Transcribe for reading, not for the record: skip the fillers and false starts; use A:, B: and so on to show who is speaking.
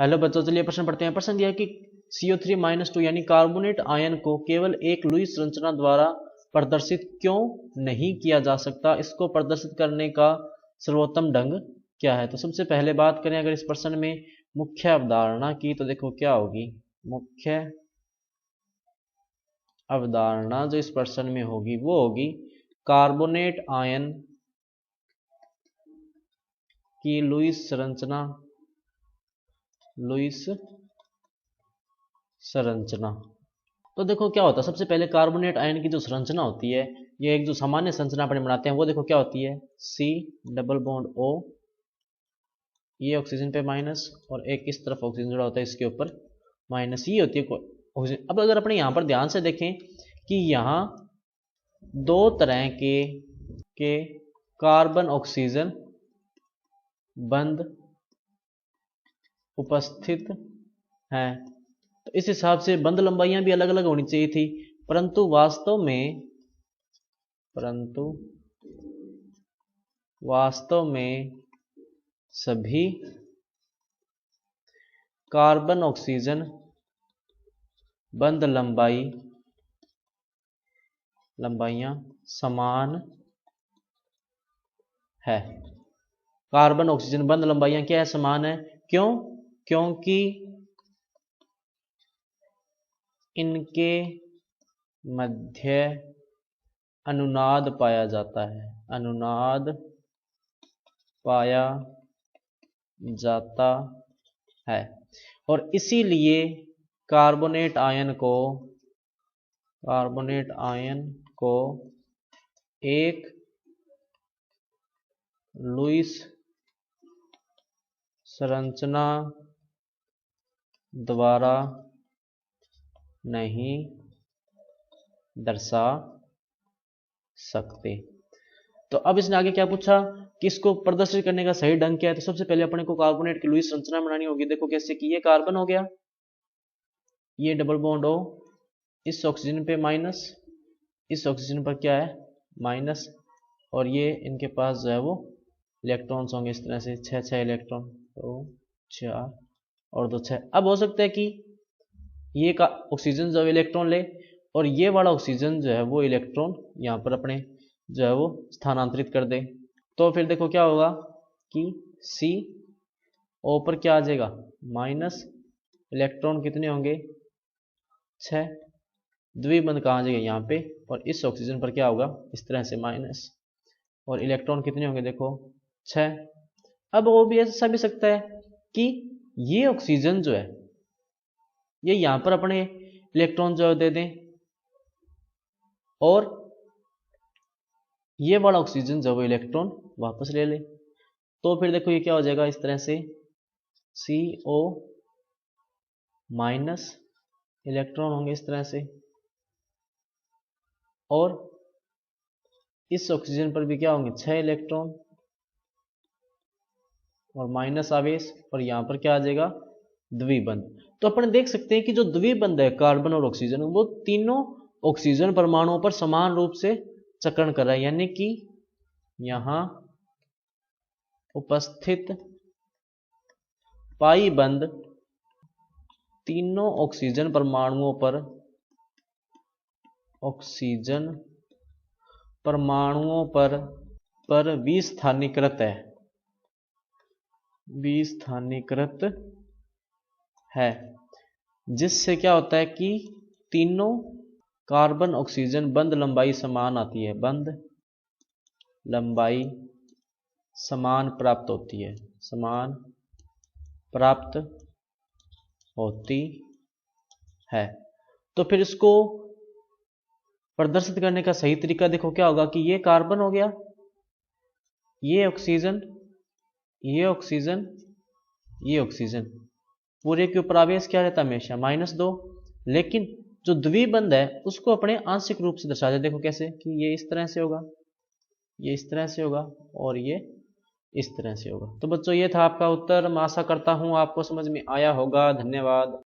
A: Hello बच्चों, चलिए प्रश्न पढ़ते हैं। प्रश्न दिया है कि CO3-2 यानी कार्बोनेट आयन को केवल एक लुईस संरचना द्वारा प्रदर्शित क्यों नहीं किया जा सकता, इसको प्रदर्शित करने का सर्वोत्तम ढंग क्या है। तो सबसे पहले बात करें अगर इस प्रश्न में मुख्य अवधारणा की, तो देखो क्या होगी। मुख्य अवधारणा जो इस प्रश्न में होगी वो होगी कार्बोनेट आयन की लुईस संरचना। तो देखो क्या होता है, सबसे पहले कार्बोनेट आयन की जो संरचना होती है, ये एक जो सामान्य संरचना अपने बनाते हैं वो देखो क्या होती है, C+O, ये ऑक्सीजन पे माइनस और एक इस तरफ ऑक्सीजन जुड़ा होता है इसके ऊपर माइनस, ये होती है ऑक्सीजन। अब अगर अपने यहाँ पर ध्यान से देखें कि यहाँ दो तरह के कार्बन ऑक्सीजन बंध उपस्थित हैं, तो इस हिसाब से बंध लंबाइयां भी अलग अलग होनी चाहिए थी, परंतु वास्तव में सभी कार्बन ऑक्सीजन बंध लंबाइयां समान है। कार्बन ऑक्सीजन बंध लंबाइयां क्या है, समान है। क्यों? क्योंकि इनके मध्य अनुनाद पाया जाता है, अनुनाद पाया जाता है, और इसीलिए कार्बोनेट आयन को एक लुईस संरचना द्वारा नहीं दर्शा सकते। तो अब इसने आगे क्या पूछा कि इसको प्रदर्शित करने का सही ढंग क्या है। तो सबसे पहले अपने को कार्बोनेट की लुईस संरचना बनानी होगी। देखो कैसे कि ये कार्बन हो गया, ये डबल बॉन्ड O, इस ऑक्सीजन पे माइनस, इस ऑक्सीजन पर क्या है माइनस, और ये इनके पास जो है वो इलेक्ट्रॉन्स होंगे इस तरह से 6 इलेक्ट्रॉन, तो 4 और 2 6। अब हो सकता है कि ये का ऑक्सीजन जो है इलेक्ट्रॉन ले और ये वाला ऑक्सीजन जो है वो इलेक्ट्रॉन यहाँ पर अपने जो है वो स्थानांतरित कर दे। तो फिर देखो क्या होगा कि CO पर क्या आ जाएगा माइनस, इलेक्ट्रॉन कितने होंगे 6, द्विबंध कहाँ आ जाएगा यहाँ पे, और इस ऑक्सीजन पर क्या होगा इस तरह से माइनस, और इलेक्ट्रॉन कितने होंगे देखो 6। अब वो भी ऐसा भी सकता है कि ये ऑक्सीजन जो है ये यहाँ पर अपने इलेक्ट्रॉन जो दे दें और ये वाला ऑक्सीजन जो वो इलेक्ट्रॉन वापस ले ले। तो फिर देखो ये क्या हो जाएगा इस तरह से CO माइनस, इलेक्ट्रॉन होंगे इस तरह से, और इस ऑक्सीजन पर भी क्या होंगे 6 इलेक्ट्रॉन और माइनस आवेश, और यहाँ पर क्या आ जाएगा द्विबंध। तो अपन देख सकते हैं कि जो द्विबंध है कार्बन और ऑक्सीजन, वो तीनों ऑक्सीजन परमाणुओं पर समान रूप से चक्रण कर रहा है, यानी कि यहां उपस्थित पाई बंध तीनों ऑक्सीजन परमाणुओं पर विस्थानीकृत है, जिससे क्या होता है कि तीनों कार्बन ऑक्सीजन बंध लंबाई समान आती है, बंध लंबाई समान प्राप्त होती है। तो फिर इसको प्रदर्शित करने का सही तरीका देखो क्या होगा कि ये कार्बन हो गया, ये ऑक्सीजन, ये ऑक्सीजन, ये ऑक्सीजन, पूरे के ऊपर आवेश क्या रहता है हमेशा -2, लेकिन जो द्विबंध है उसको अपने आंशिक रूप से दर्शा दे। देखो कैसे कि ये इस तरह से होगा, ये इस तरह से होगा, और ये इस तरह से होगा। तो बच्चों ये था आपका उत्तर। मैं आशा करता हूं आपको समझ में आया होगा। धन्यवाद।